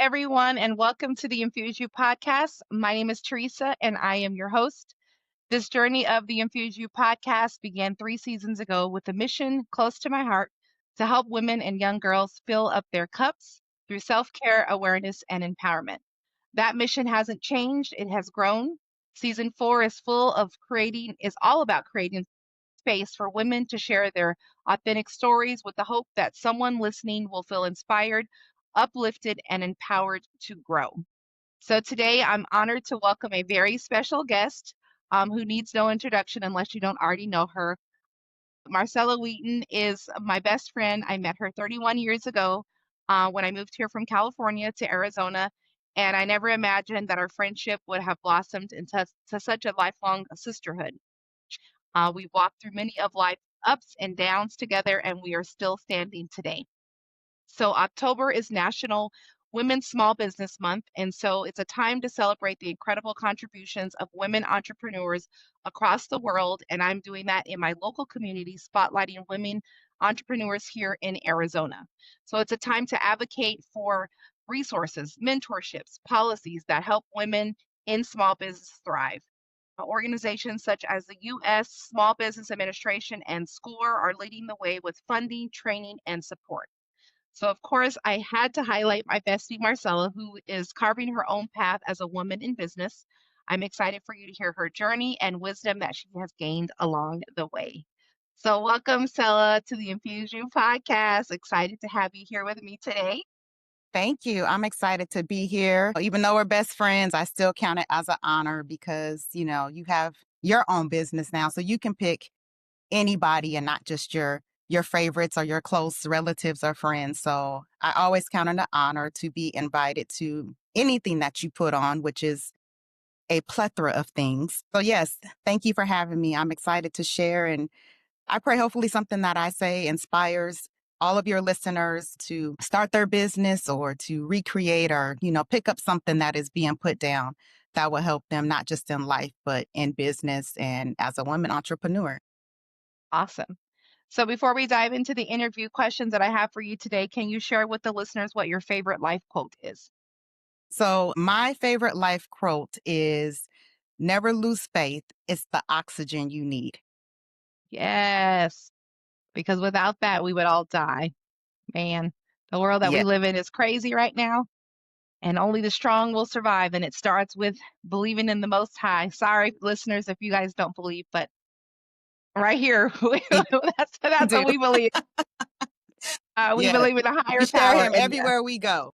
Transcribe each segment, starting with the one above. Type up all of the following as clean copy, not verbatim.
everyone, and welcome to the Infuse You Podcast. My name is Teresa, and I am your host. This journey of the Infuse You Podcast began 3 seasons ago with a mission close to my heart to help women and young girls fill up their cups through self care, awareness, and empowerment. That mission hasn't changed, it has grown. Season 4 is all about creating space for women to share their authentic stories with the hope that someone listening will feel inspired, uplifted, and empowered to grow. So today I'm honored to welcome a very special guest who needs no introduction unless you don't already know her. Marcella Wheaton is my best friend. I met her 31 years ago when I moved here from California to Arizona. And I never imagined that our friendship would have blossomed into such a lifelong sisterhood. We've walked through many of life's ups and downs together, and we are still standing today. So, October is National Women's Small Business Month, and so it's a time to celebrate the incredible contributions of women entrepreneurs across the world. And I'm doing that in my local community, spotlighting women entrepreneurs here in Arizona. So, it's a time to advocate for resources, mentorships, policies that help women in small business thrive. Organizations such as the U.S. Small Business Administration and SCORE are leading the way with funding, training, and support. So, of course, I had to highlight my bestie, Marcella, who is carving her own path as a woman in business. I'm excited for you to hear her journey and wisdom that she has gained along the way. So, welcome, Stella, to the Infuse You podcast. Excited to have you here with me today. Thank you. I'm excited to be here. Even though we're best friends, I still count it as an honor because, you have your own business now. So you can pick anybody and not just your favorites or your close relatives or friends. So I always count it an honor to be invited to anything that you put on, which is a plethora of things. So yes, thank you for having me. I'm excited to share, and I pray hopefully something that I say inspires all of your listeners to start their business or to recreate or, pick up something that is being put down that will help them not just in life, but in business and as a woman entrepreneur. Awesome. So, before we dive into the interview questions that I have for you today, can you share with the listeners what your favorite life quote is? So my favorite life quote is never lose faith. It's the oxygen you need. Yes, because without that, we would all die. Man, the world that we Yeah, live in is crazy right now, and only the strong will survive. And it starts with believing in the Most High. Sorry, listeners, if you guys don't believe, but right here, we that's do. what we believe. We Yeah. believe in a We higher share power, him and yes, everywhere we go.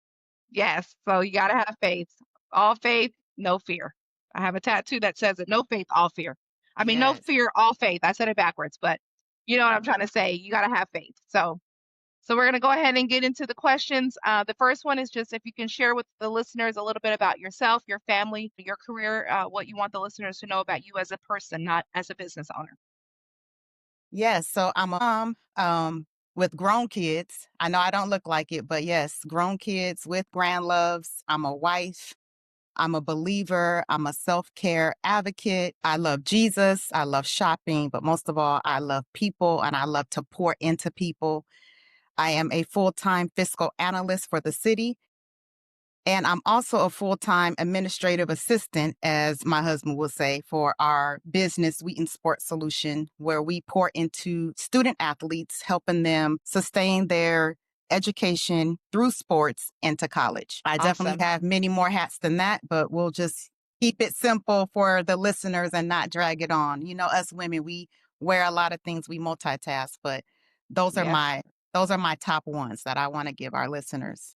yes. So you got to have faith. All faith, no fear. I have a tattoo that says it. No faith, all fear. I mean, no Yes. fear, all faith. I said it backwards, but you know what I'm trying to say. You got to have faith. So we're going to go ahead and get into the questions. The first one is just if you can share with the listeners a little bit about yourself, your family, your career, what you want the listeners to know about you as a person, not as a business owner. Yes. So I'm a mom with grown kids. I know I don't look like it, but yes, grown kids with grand loves. I'm a wife. I'm a believer. I'm a self-care advocate. I love Jesus. I love shopping, but most of all, I love people and I love to pour into people. I am a full-time fiscal analyst for the city. And I'm also a full-time administrative assistant, as my husband will say, for our business, Wheaton Sports Solution, where we pour into student athletes, helping them sustain their education through sports into college. I definitely Awesome. have many more hats than that, but we'll just keep it simple for the listeners and not drag it on. Us women, we wear a lot of things, we multitask, but those are Yes. my those are my top ones that I want to give our listeners.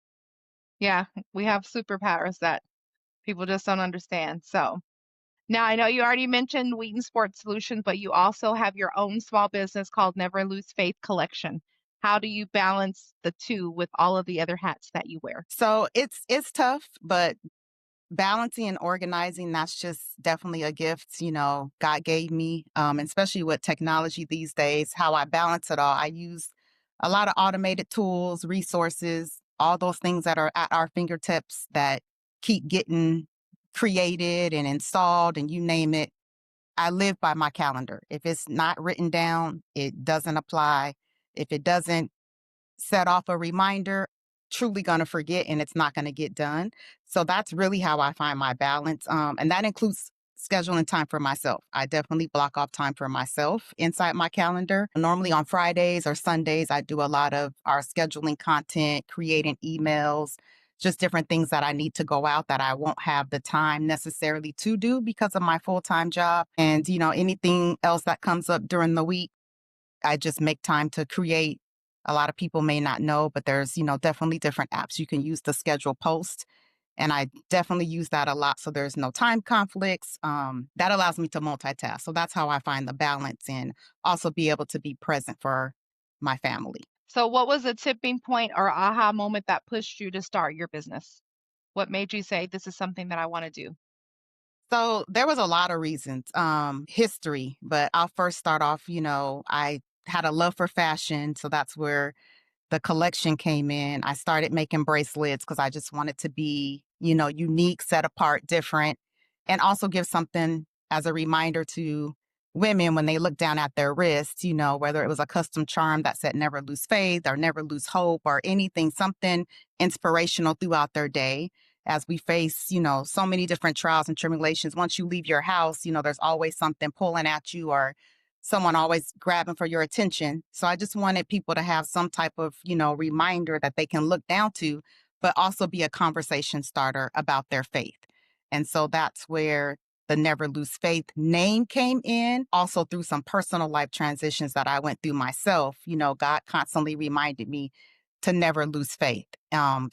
Yeah. We have superpowers that people just don't understand. So now I know you already mentioned Wheaton Sports Solutions, but you also have your own small business called Never Lose Faith Collection. How do you balance the two with all of the other hats that you wear? So it's tough, but balancing and organizing, that's just definitely a gift, God gave me, especially with technology these days, how I balance it all. I use a lot of automated tools, resources, all those things that are at our fingertips that keep getting created and installed and you name it. I live by my calendar. If it's not written down, it doesn't apply. If it doesn't set off a reminder, truly going to forget and it's not going to get done. So that's really how I find my balance. And that includes scheduling time for myself. I definitely block off time for myself inside my calendar. Normally on Fridays or Sundays, I do a lot of our scheduling content, creating emails, just different things that I need to go out that I won't have the time necessarily to do because of my full-time job. And, anything else that comes up during the week, I just make time to create. A lot of people may not know, but there's, definitely different apps you can use to schedule posts. And I definitely use that a lot. So there's no time conflicts. That allows me to multitask. So that's how I find the balance and also be able to be present for my family. So, what was a tipping point or aha moment that pushed you to start your business? What made you say, this is something that I want to do? So there was a lot of reasons, history, but I'll first start off, I had a love for fashion. So that's where the collection came in. I started making bracelets because I just wanted to be, unique, set apart, different, and also give something as a reminder to women when they look down at their wrists, whether it was a custom charm that said never lose faith or never lose hope or anything, something inspirational throughout their day. As we face, so many different trials and tribulations. Once you leave your house, there's always something pulling at you or someone always grabbing for your attention. So I just wanted people to have some type of, reminder that they can look down to, but also be a conversation starter about their faith. And so that's where the Never Lose Faith name came in. Also through some personal life transitions that I went through myself, God constantly reminded me to never lose faith.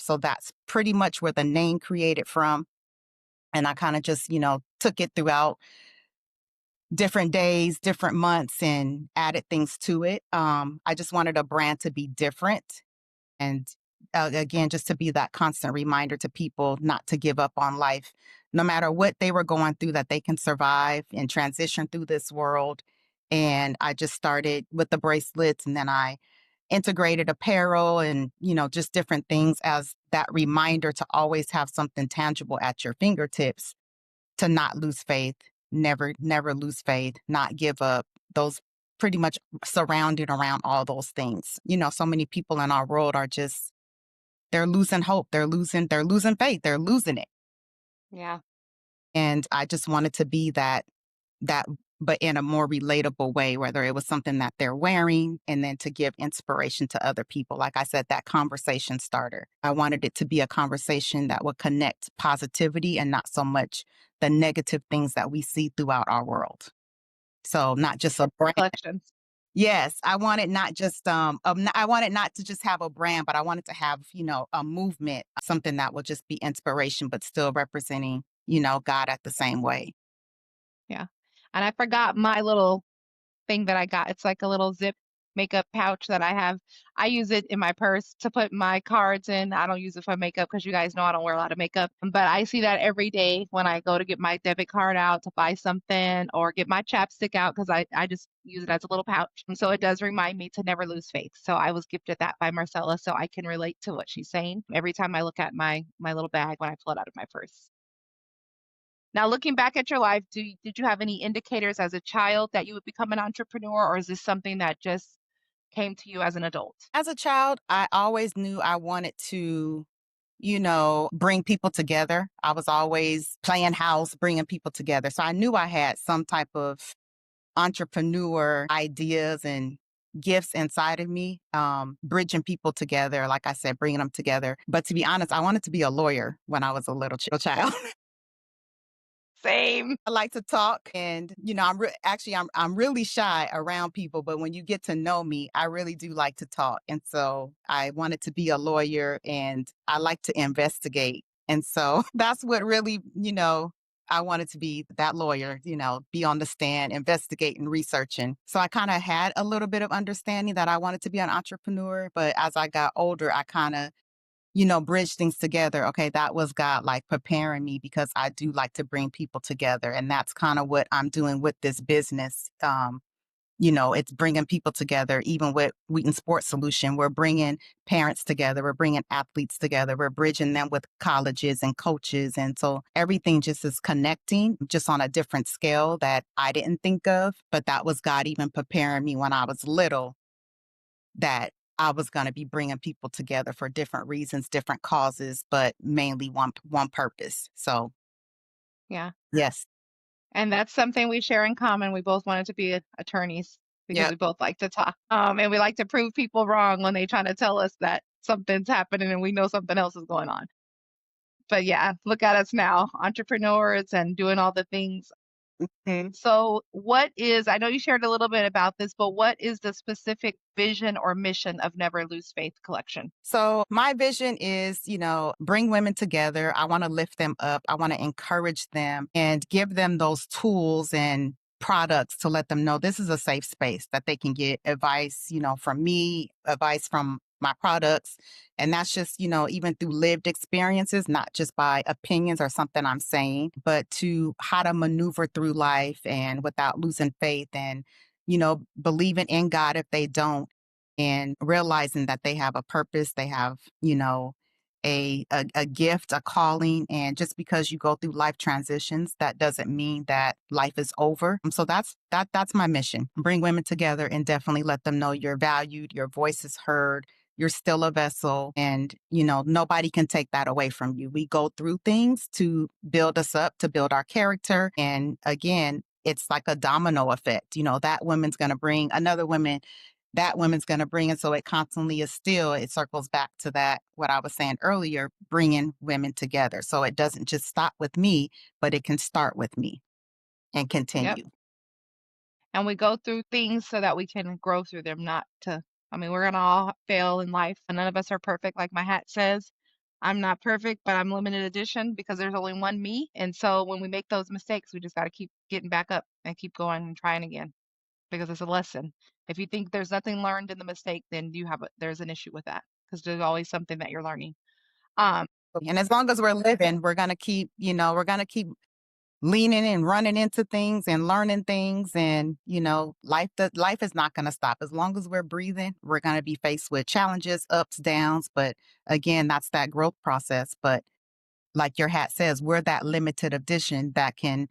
So that's pretty much where the name created from. And I kind of just, took it throughout different days, different months, and added things to it. I just wanted a brand to be different. And again, just to be that constant reminder to people not to give up on life, no matter what they were going through, that they can survive and transition through this world. And I just started with the bracelets and then I integrated apparel and, just different things as that reminder to always have something tangible at your fingertips, to not lose faith, never lose faith, not give up. Those pretty much surrounded around all those things. So many people in our world are just, they're losing hope. They're losing faith. They're losing it. Yeah. And I just wanted to be that, but in a more relatable way, whether it was something that they're wearing and then to give inspiration to other people. Like I said, that conversation starter. I wanted it to be a conversation that would connect positivity and not so much the negative things that we see throughout our world. So not just a brand. Collections. Yes, I wanted not just I wanted not to just have a brand, but I wanted to have, a movement, something that would just be inspiration, but still representing, God at the same way. Yeah. And I forgot my little thing that I got. It's like a little zip makeup pouch that I have. I use it in my purse to put my cards in. I don't use it for makeup because you guys know I don't wear a lot of makeup. But I see that every day when I go to get my debit card out to buy something or get my chapstick out because I just use it as a little pouch. And so it does remind me to never lose faith. So I was gifted that by Marcella so I can relate to what she's saying every time I look at my little bag when I pull it out of my purse. Now, looking back at your life, did you have any indicators as a child that you would become an entrepreneur, or is this something that just came to you as an adult? As a child, I always knew I wanted to, bring people together. I was always playing house, bringing people together. So I knew I had some type of entrepreneur ideas and gifts inside of me, bridging people together. Like I said, bringing them together. But to be honest, I wanted to be a lawyer when I was a little child. Same. I like to talk, and I'm really shy around people. But when you get to know me, I really do like to talk, and so I wanted to be a lawyer, and I like to investigate, and so that's what really, I wanted to be that lawyer. Be on the stand, investigating, researching. So I kind of had a little bit of understanding that I wanted to be an entrepreneur, but as I got older, I kind of bridge things together. Okay, that was God like preparing me because I do like to bring people together. And that's kind of what I'm doing with this business. It's bringing people together, even with Wheaton Sports Solution. We're bringing parents together. We're bringing athletes together. We're bridging them with colleges and coaches. And so everything just is connecting just on a different scale that I didn't think of. But that was God even preparing me when I was little, that I was going to be bringing people together for different reasons, different causes, but mainly one purpose. So, Yeah. yes. And that's something we share in common. We both wanted to be attorneys because Yep. we both like to talk. And we like to prove people wrong when they try to tell us that something's happening and we know something else is going on. But yeah, look at us now, entrepreneurs and doing all the things. Mhm. So, I know you shared a little bit about this, but what is the specific vision or mission of Never Lose Faith Collection? So my vision is, bring women together. I want to lift them up. I want to encourage them and give them those tools and products to let them know this is a safe space that they can get advice, from me, advice from my products. And that's just, even through lived experiences, not just by opinions or something I'm saying, but to how to maneuver through life and without losing faith and, believing in God if they don't and realizing that they have a purpose, they have, a gift, a calling. And just because you go through life transitions, that doesn't mean that life is over. So that's my mission. Bring women together and definitely let them know you're valued, your voice is heard, you're still a vessel, and nobody can take that away from you. We go through things to build us up, to build our character. And again, it's like a domino effect. That woman's going to bring another woman, that woman's going to bring it. So it constantly is still, it circles back to that, what I was saying earlier, bringing women together. So it doesn't just stop with me, but it can start with me and Yep. continue. And we go through things so that we can grow through them, not to, I mean, we're going to all fail in life. And none of us are perfect, like my hat says. I'm not perfect, but I'm limited edition because there's only one me. And so when we make those mistakes, we just got to keep getting back up and keep going and trying again because it's a lesson. If you think there's nothing learned in the mistake, then there's an issue with that because there's always something that you're learning. Um, And as long as we're living, we're going to keep, we're going to keep leaning and running into things and learning things. And, life is not going to stop. As long as we're breathing, we're going to be faced with challenges, ups, downs. But again, that's that growth process. But like your hat says, we're that limited edition that can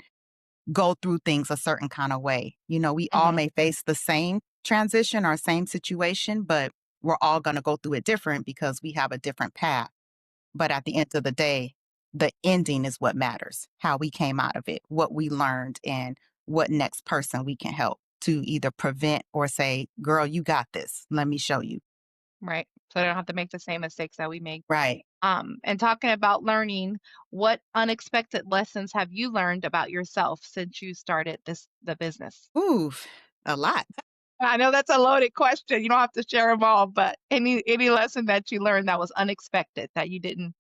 go through things a certain kind of way. We all mhm, may face the same transition or same situation, but we're all going to go through it different because we have a different path. But at the end of the day, the ending is what matters, how we came out of it, what we learned, and what next person we can help to either prevent or say, girl, you got this. Let me show you. right. So I don't have to make the same mistakes that we make. Right. And talking about learning, what unexpected lessons have you learned about yourself since you started the business? Ooh, a lot. I know that's a loaded question. You don't have to share them all, but any lesson that you learned that was unexpected that you didn't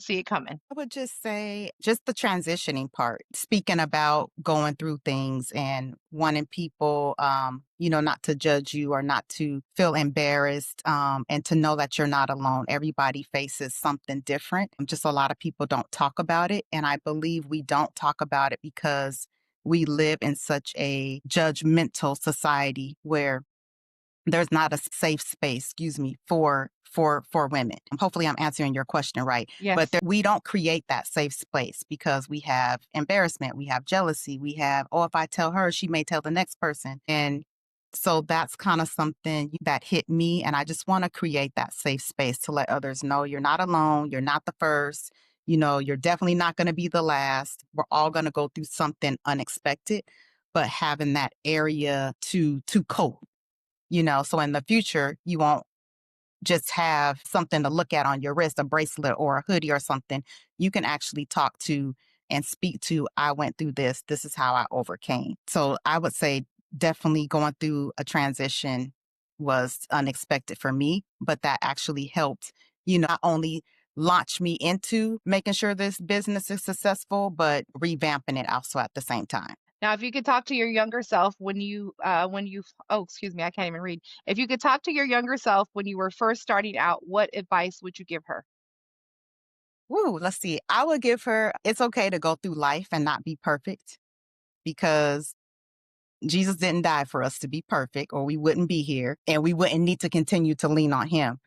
see it coming. I would just say just the transitioning part, speaking about going through things and wanting people, not to judge you or not to feel embarrassed, and to know that you're not alone. Everybody faces something different. Just a lot of people don't talk about it. And I believe we don't talk about it because we live in such a judgmental society where there's not a safe space, excuse me, for women. Hopefully I'm answering your question right. But Yes. we don't create that safe space because we have embarrassment, we have jealousy, we have, oh, if I tell her, she may tell the next person. And so that's kind of something that hit me. And I just want to create that safe space to let others know you're not alone, you're not the first, you're definitely not going to be the last. We're all going to go through something unexpected, but having that area to cope, so in the future, you won't just have something to look at on your wrist, a bracelet or a hoodie or something. You can actually talk to and speak to, I went through this. This is how I overcame. So I would say definitely going through a transition was unexpected for me, but that actually helped, not only launch me into making sure this business is successful, but revamping it also at the same time. Now, if you could talk to your younger self oh, excuse me, I can't even read. If you could talk to your younger self when you were first starting out, what advice would you give her? Woo, let's see. I would give her, it's okay to go through life and not be perfect because Jesus didn't die for us to be perfect or we wouldn't be here and we wouldn't need to continue to lean on him.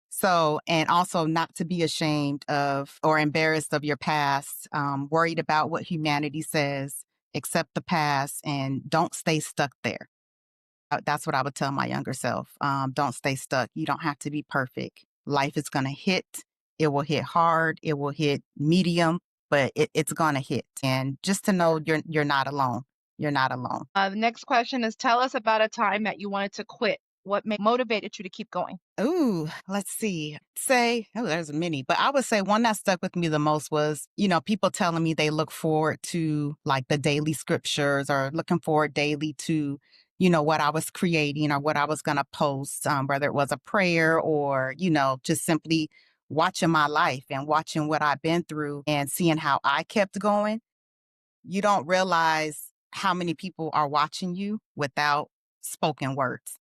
So, and also not to be ashamed of or embarrassed of your past, worried about what humanity says, accept the past and don't stay stuck there. That's what I would tell my younger self. Don't stay stuck. You don't have to be perfect. Life is going to hit. It will hit hard. It will hit medium, but it's going to hit. And just to know you're not alone. You're not alone. The next question is, tell us about a time that you wanted to quit. What motivated you to keep going? Ooh, let's see. There's many, but I would say one that stuck with me the most was, people telling me they look forward to like the daily scriptures or looking forward daily to, what I was creating or what I was going to post, whether it was a prayer or, just simply watching my life and watching what I've been through and seeing how I kept going. You don't realize how many people are watching you without spoken words.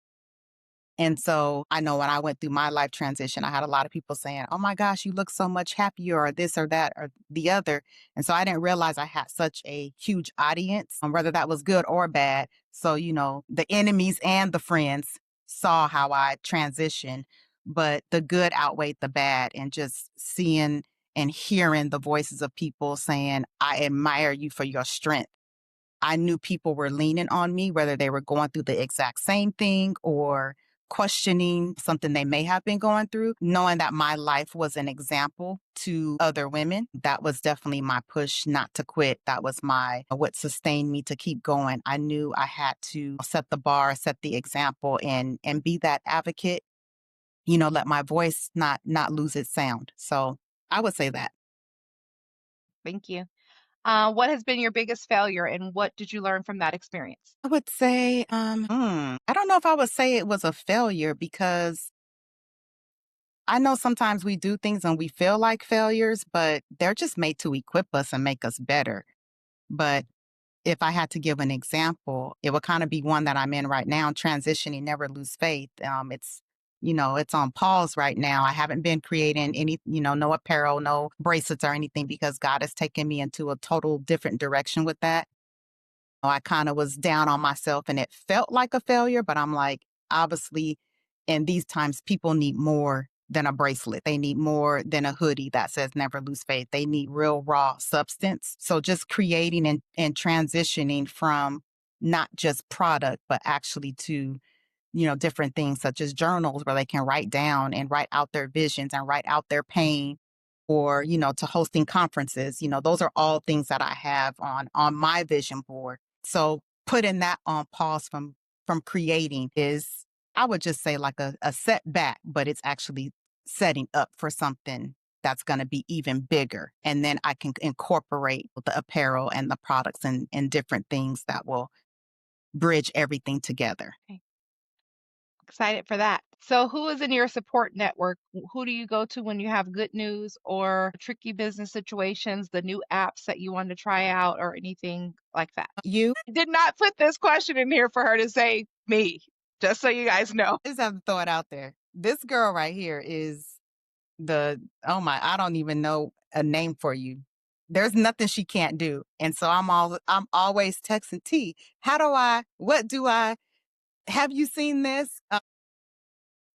And so I know when I went through my life transition, I had a lot of people saying, "Oh my gosh, you look so much happier," or this or that or the other. And so I didn't realize I had such a huge audience, whether that was good or bad. So, the enemies and the friends saw how I transitioned, but the good outweighed the bad. And just seeing and hearing the voices of people saying, "I admire you for your strength." I knew people were leaning on me, whether they were going through the exact same thing or questioning something they may have been going through. Knowing that my life was an example to other women, that was definitely my push not to quit. That was what sustained me to keep going. I knew I had to set the bar, set the example, and be that advocate. Let my voice not lose its sound. So I would say that. Thank you. What has been your biggest failure and what did you learn from that experience? I would say, I don't know if I would say it was a failure because I know sometimes we do things and we feel like failures, but they're just made to equip us and make us better. But if I had to give an example, it would kind of be one that I'm in right now, transitioning, never lose faith. It's on pause right now. I haven't been creating any, no apparel, no bracelets or anything because God has taken me into a total different direction with that. I kind of was down on myself and it felt like a failure, but I'm like, obviously, in these times, people need more than a bracelet. They need more than a hoodie that says never lose faith. They need real raw substance. So just creating and transitioning from not just product, but actually to different things such as journals where they can write down and write out their visions and write out their pain or, to hosting conferences. Those are all things that I have on my vision board. So putting that on pause from creating is, I would just say like a setback, but it's actually setting up for something that's going to be even bigger. And then I can incorporate the apparel and the products and different things that will bridge everything together. Okay. Excited for that. So, who is in your support network? Who do you go to when you have good news or tricky business situations, the new apps that you want to try out, or anything like that? You I did not put this question in here for her to say me, just so you guys know. just have to throw it out there. This girl right here is oh my, I don't even know a name for you. There's nothing she can't do. And so I'm always texting T. What do I, have you seen this?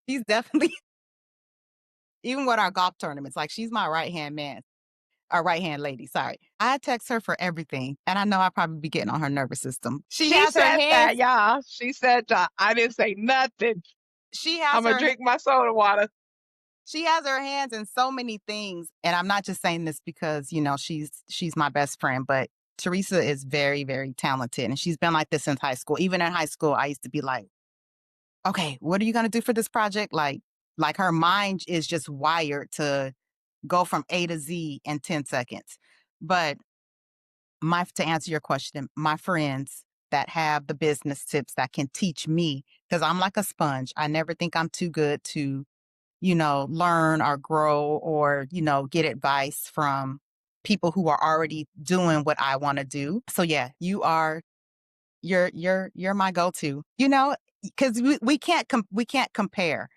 She's definitely, even with our golf tournaments, like she's my right hand man, our right hand lady. Sorry. I text her for everything. And I know I probably be getting on her nervous system. She She has her said that, hands, y'all. She said that. I didn't say nothing. she has I'm going her to drink my soda water. she has her hands in so many things. And I'm not just saying this because, she's my best friend, but Teresa is very, very talented. And she's been like this since high school. Even in high school, I used to be like, okay, what are you going to do for this project? Like her mind is just wired to go from A to Z in 10 seconds. But to answer your question, my friends that have the business tips that can teach me, because I'm like a sponge. I never think I'm too good to learn or grow or, get advice from people who are already doing what I want to do. So yeah, you're my go-to, because we can't compare.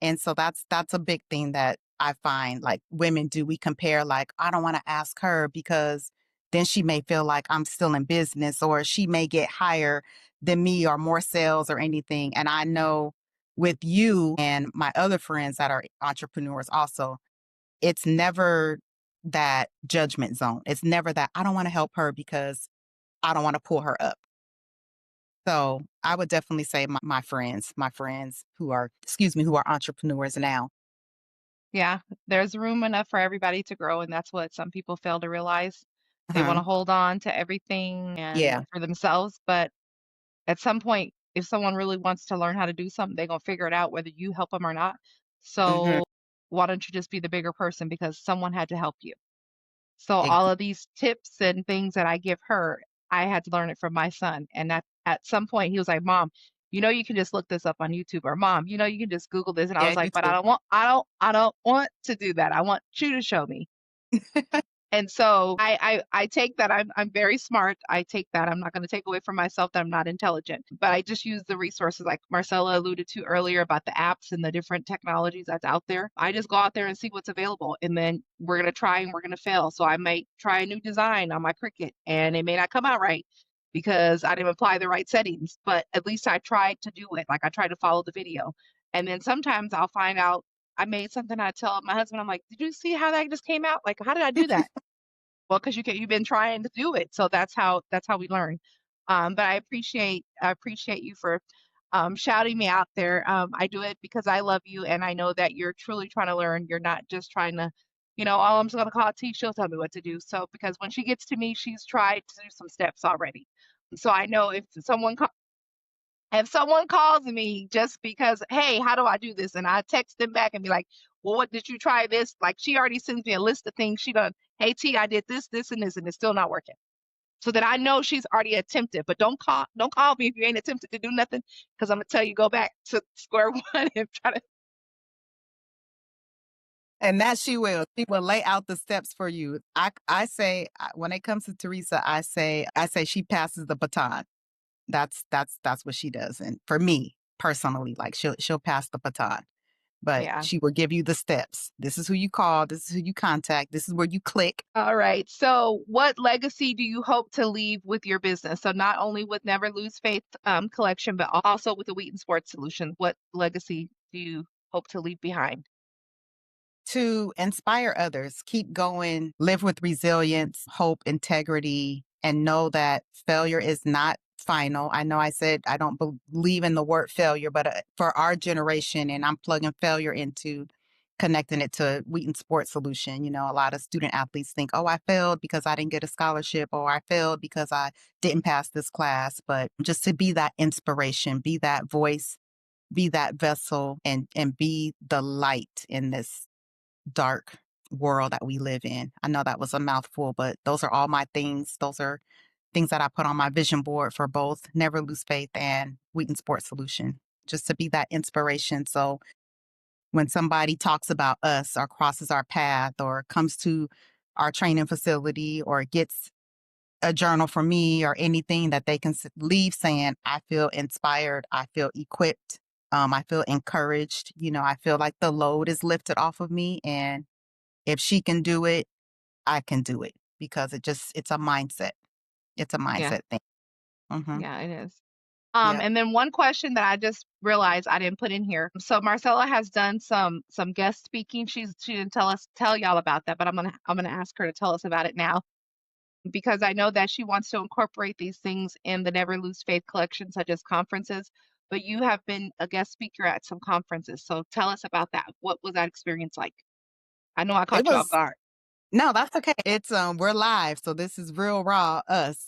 And so that's a big thing that I find like women do. We compare like, I don't want to ask her because then she may feel like I'm still in business or she may get higher than me or more sales or anything. And I know with you and my other friends that are entrepreneurs also, it's never that judgment zone. It's never that I don't want to help her because I don't want to pull her up. So I would definitely say my friends who are entrepreneurs now. Yeah, there's room enough for everybody to grow, and that's what some people fail to realize. They wanna Uh-huh. hold on to everything and Yeah. for themselves, but at some point, if someone really wants to learn how to do something, they're gonna figure it out whether you help them or not. Hmm. So, why don't you just be the bigger person because someone had to help you? So all Ex- of these tips and things that I give her, I had to learn it from my son, and at some point, he was like, "Mom, you know you can just look this up on YouTube," or, "Mom, you know you can just Google this," and I yeah, was like, you "But too. I don't want to do that. I want you to show me." And so I take that I'm very smart. I take that. I'm not gonna take away from myself that I'm not intelligent, but I just use the resources like Marcella alluded to earlier about the apps and the different technologies that's out there. I just go out there and see what's available, and then we're gonna try and we're gonna fail. So I might try a new design on my Cricut, and it may not come out right because I didn't apply the right settings, but at least I tried to do it. Like I tried to follow the video. And then sometimes I'll find out I made something I tell my husband, I'm like, "Did you see how that just came out? Like, how did I do that?" Well, because you've been trying to do it, so that's how we learn. But I appreciate you for shouting me out there. I do it because I love you, and I know that you're truly trying to learn. You're not just trying to, oh, I'm just gonna call T. She'll tell me what to do. So because when she gets to me, she's tried to do some steps already. So I know if someone calls me just because, hey, how do I do this? And I text them back and be like, well, what did you try this? Like she already sends me a list of things she done. Hey T, I did this, this, and this, and it's still not working. So that I know she's already attempted. But don't call me if you ain't attempted to do nothing, because I'm gonna tell you go back to square one and try to. And that she will. She will lay out the steps for you. I say when it comes to Teresa, I say she passes the baton. That's what she does. And for me personally, like she'll pass the baton, but Yeah. she will give you the steps. This is who you call. This is who you contact. This is where you click. All right. So, what legacy do you hope to leave with your business? So, not only with Never Lose Faith collection, but also with the Wheaton Sports Solution. What legacy do you hope to leave behind? To inspire others, keep going, live with resilience, hope, integrity, and know that failure is not final. I know I said I don't believe in the word failure, but for our generation, and I'm plugging failure into connecting it to Wheaton Sports Solution. A lot of student athletes think, oh, I failed because I didn't get a scholarship, or I failed because I didn't pass this class. But just to be that inspiration, be that voice, be that vessel, and be the light in this dark world that we live in. I know that was a mouthful, but those are all my things. Those are things that I put on my vision board for both Never Lose Faith and Wheaton Sports Solution, just to be that inspiration. So when somebody talks about us or crosses our path or comes to our training facility or gets a journal from me or anything, that they can leave saying, I feel inspired, I feel equipped, I feel encouraged. I feel like the load is lifted off of me, and if she can do it, I can do it, because it's a mindset. It's a Yeah, mindset thing. Hmm. yeah, it is. Yeah. And then one question that I just realized I didn't put in here. So Marcella has done some guest speaking. She didn't tell y'all about that, but I'm gonna ask her to tell us about it now because I know that she wants to incorporate these things in the Never Lose Faith collection, such as conferences. But you have been a guest speaker at some conferences, so tell us about that. What was that experience like? I know I It caught you off was guard. No, that's okay. It's we're live, so this is real raw us.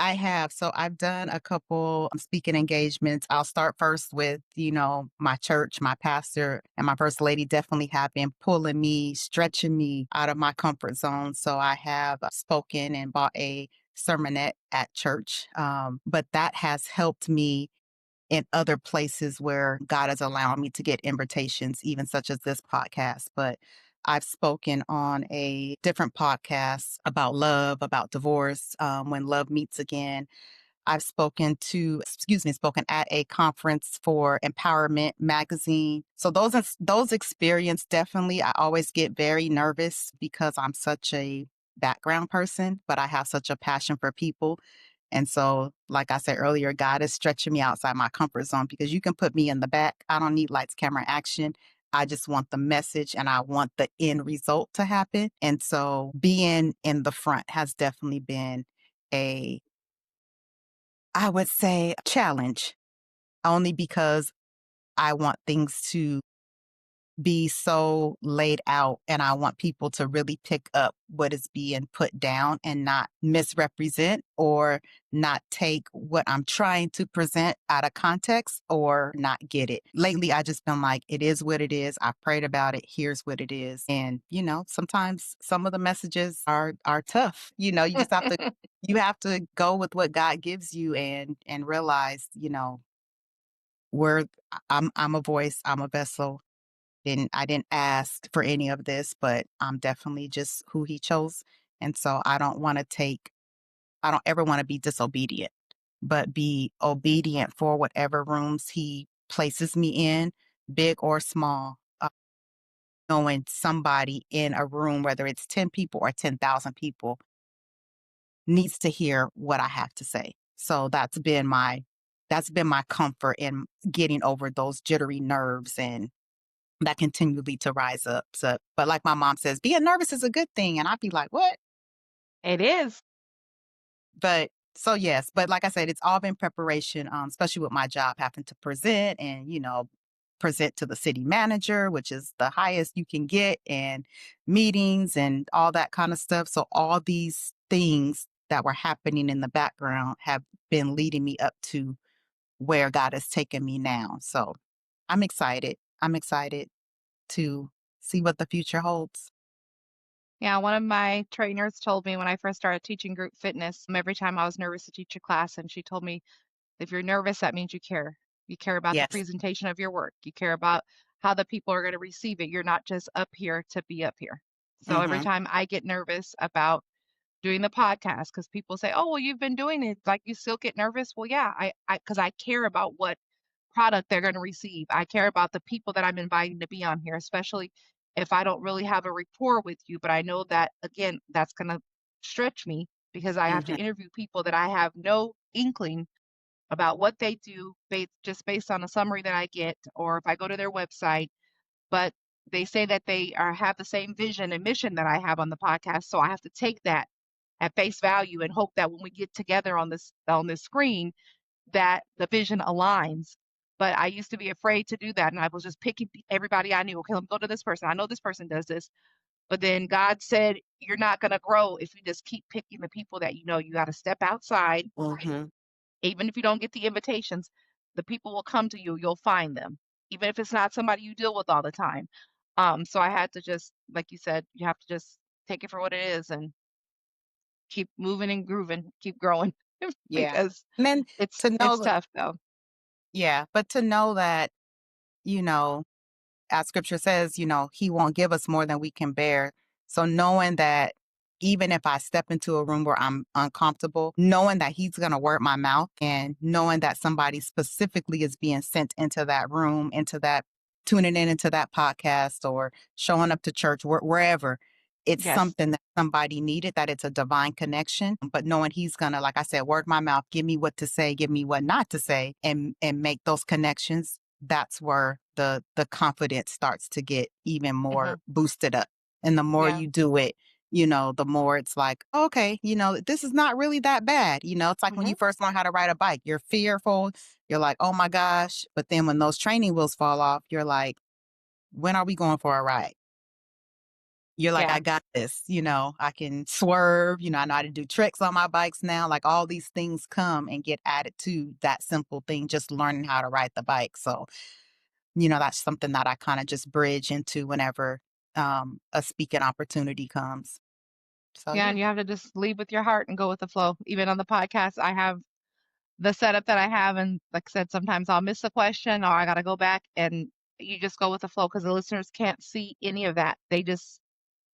I've done a couple speaking engagements. I'll start first with, my church, my pastor and my first lady definitely have been pulling me, stretching me out of my comfort zone. So I have spoken and bought a sermonette at church. But that has helped me in other places where God has allowed me to get invitations, even such as this podcast. But I've spoken on a different podcast about love, about divorce, when love meets again. I've spoken at a conference for Empowerment Magazine. So those experience definitely, I always get very nervous because I'm such a background person, but I have such a passion for people. And so, like I said earlier, God is stretching me outside my comfort zone, because you can put me in the back. I don't need lights, camera, action. I just want the message and I want the end result to happen. And so being in the front has definitely been a I would say challenge, only because I want things to be so laid out and I want people to really pick up what is being put down and not misrepresent or not take what I'm trying to present out of context or not get it. Lately, I just been like, it is what it is. I prayed about it. Here's what it is. And, sometimes some of the messages are tough. You just have to you have to go with what God gives you and realize, we're I'm a voice, I'm a vessel. I didn't ask for any of this, but I'm definitely just who he chose. And so I don't ever want to be disobedient, but be obedient for whatever rooms he places me in, big or small. Knowing somebody in a room, whether it's 10 people or 10,000 people, needs to hear what I have to say. So that's been my comfort in getting over those jittery nerves and that continually to rise up. So, but like my mom says, being nervous is a good thing. And I'd be like, what? It is. But so yes, but like I said, it's all been preparation, especially with my job having to present and, present to the city manager, which is the highest you can get, and meetings and all that kind of stuff. So all these things that were happening in the background have been leading me up to where God has taken me now. So I'm excited. I'm excited to see what the future holds. Yeah, one of my trainers told me when I first started teaching group fitness, every time I was nervous to teach a class, and she told me, if you're nervous, that means you care. You care about the Yes. presentation of your work. You care about how the people are going to receive it. You're not just up here to be up here. So every Mm-hmm. time I get nervous about doing the podcast, because people say, "Oh, well, you've been doing it, like you still get nervous." Well, yeah, because I care about what product they're going to receive. I care about the people that I'm inviting to be on here, especially if I don't really have a rapport with you. But I know that, again, that's going to stretch me because I have to Mm-hmm. interview people that I have no inkling about what they do just based on a summary that I get, or if I go to their website. But they say that they have the same vision and mission that I have on the podcast. So I have to take that at face value and hope that when we get together on this screen, that the vision aligns. But I used to be afraid to do that, and I was just picking everybody I knew. Okay, let me go to this person. I know this person does this. But then God said, you're not going to grow if you just keep picking the people that you know. You got to step outside. Mm-hmm. Even if you don't get the invitations, the people will come to you. You'll find them, even if it's not somebody you deal with all the time. So I had to just, like you said, you have to just take it for what it is and keep moving and grooving, keep growing, Yeah. because And then to know it's that, tough though. yeah, but to know that, you know, as scripture says, he won't give us more than we can bear. So knowing that even if I step into a room where I'm uncomfortable, knowing that he's going to work my mouth and knowing that somebody specifically is being sent into that room, tuning in into that podcast or showing up to church, wherever. It's Yes. something that somebody needed, that it's a divine connection. But knowing he's going to, like I said, word my mouth, give me what to say, give me what not to say, and make those connections, that's where the confidence starts to get even more Hmm. boosted up. And the more Yeah. you do it, the more it's like, okay, this is not really that bad. It's like when Hmm. you first learn how to ride a bike, you're fearful. You're like, oh my gosh. But then when those training wheels fall off, you're like, when are we going for a ride? You're like, I Yeah. got this, I can swerve, I know how to do tricks on my bikes now. Like all these things come and get added to that simple thing, just learning how to ride the bike. So, that's something that I kind of just bridge into whenever a speaking opportunity comes. So Yeah. yeah. And you have to just lead with your heart and go with the flow. Even on the podcast, I have the setup that I have. And like I said, sometimes I'll miss a question or I got to go back, and you just go with the flow because the listeners can't see any of that. They just,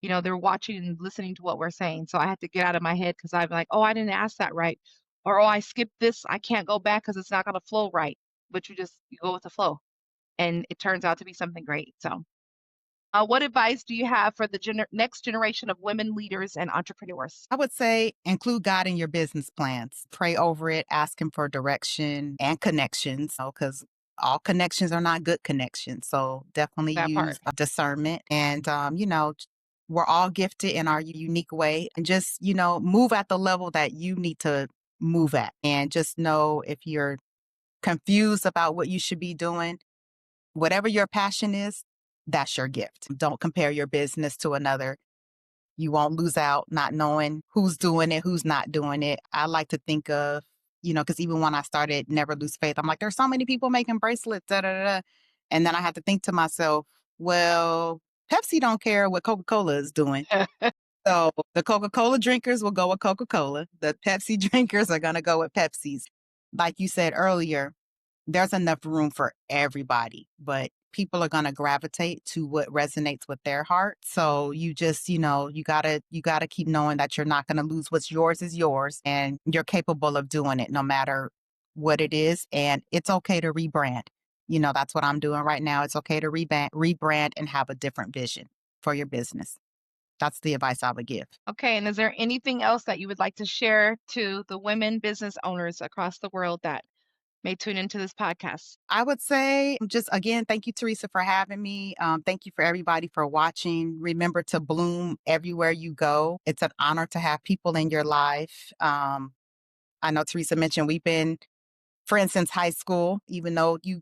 they're watching and listening to what we're saying. So I have to get out of my head because I'm like, oh, I didn't ask that right. Or, oh, I skipped this. I can't go back because it's not going to flow right. But you go with the flow, and it turns out to be something great. So, what advice do you have for the next generation of women leaders and entrepreneurs? I would say include God in your business plans. Pray over it, ask Him for direction and connections, because all connections are not good connections. So definitely That part. use discernment. And, we're all gifted in our unique way, and just, move at the level that you need to move at. And just know if you're confused about what you should be doing, whatever your passion is, that's your gift. Don't compare your business to another. You won't lose out not knowing who's doing it, who's not doing it. I like to think of, because even when I started Never Lose Faith, I'm like, there's so many people making bracelets, da da da. Da. And then I had to think to myself, well, Pepsi don't care what Coca-Cola is doing. So the Coca-Cola drinkers will go with Coca-Cola. The Pepsi drinkers are going to go with Pepsi's. Like you said earlier, there's enough room for everybody, but people are going to gravitate to what resonates with their heart. So you just, you gotta keep knowing that you're not going to lose what's yours is yours, and you're capable of doing it no matter what it is. And it's okay to rebrand. That's what I'm doing right now. It's okay to rebrand and have a different vision for your business. That's the advice I would give. Okay, and is there anything else that you would like to share to the women business owners across the world that may tune into this podcast? I would say just again, thank you, Teresa, for having me. Thank you for everybody for watching. Remember to bloom everywhere you go. It's an honor to have people in your life. I know Teresa mentioned we've been friends since high school, even though you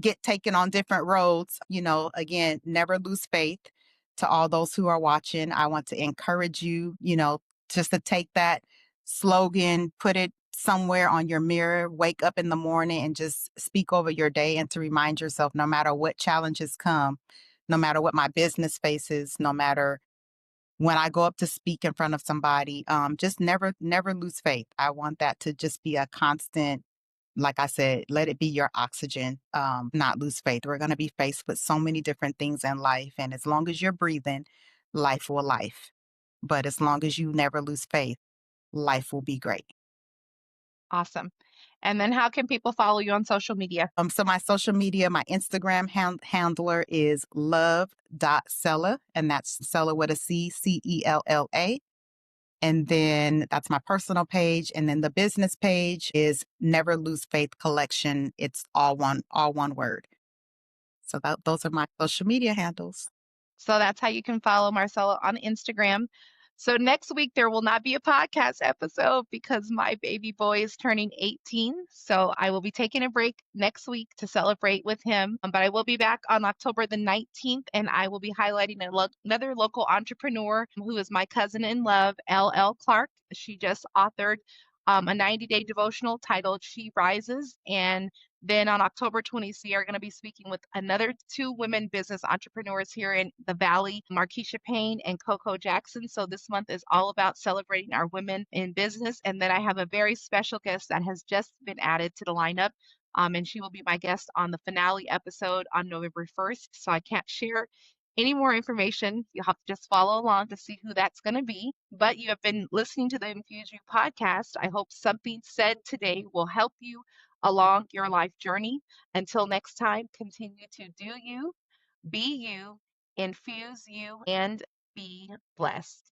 get taken on different roads. Again, never lose faith. To all those who are watching, I want to encourage you, just to take that slogan, put it somewhere on your mirror, wake up in the morning and just speak over your day, and to remind yourself, no matter what challenges come, no matter what my business faces, no matter when I go up to speak in front of somebody, just never lose faith. I want that to just be a constant, like I said, let it be your oxygen, not lose faith. We're going to be faced with so many different things in life. And as long as you're breathing, life will life. But as long as you never lose faith, life will be great. Awesome. And then how can people follow you on social media? So my social media, my Instagram handler is love.cella, and that's Cella with a C, Cella. And then that's my personal page. And then the business page is Never Lose Faith Collection. It's all one word. So those are my social media handles. So that's how you can follow Marcella on Instagram. So next week there will not be a podcast episode because my baby boy is turning 18. So I will be taking a break next week to celebrate with him. But I will be back on October the 19th, and I will be highlighting another local entrepreneur who is my cousin in love, LL Clark. She just authored a 90-day devotional titled She Rises. And then on October 20th, we are going to be speaking with another two women business entrepreneurs here in the Valley, Markeisha Payne and Coco Jackson. So this month is all about celebrating our women in business. And then I have a very special guest that has just been added to the lineup. And she will be my guest on the finale episode on November 1st. So I can't share any more information. You'll have to just follow along to see who that's going to be. But you have been listening to the Infuse You podcast. I hope something said today will help you along your life journey. Until next time, continue to do you, be you, infuse you, and be blessed.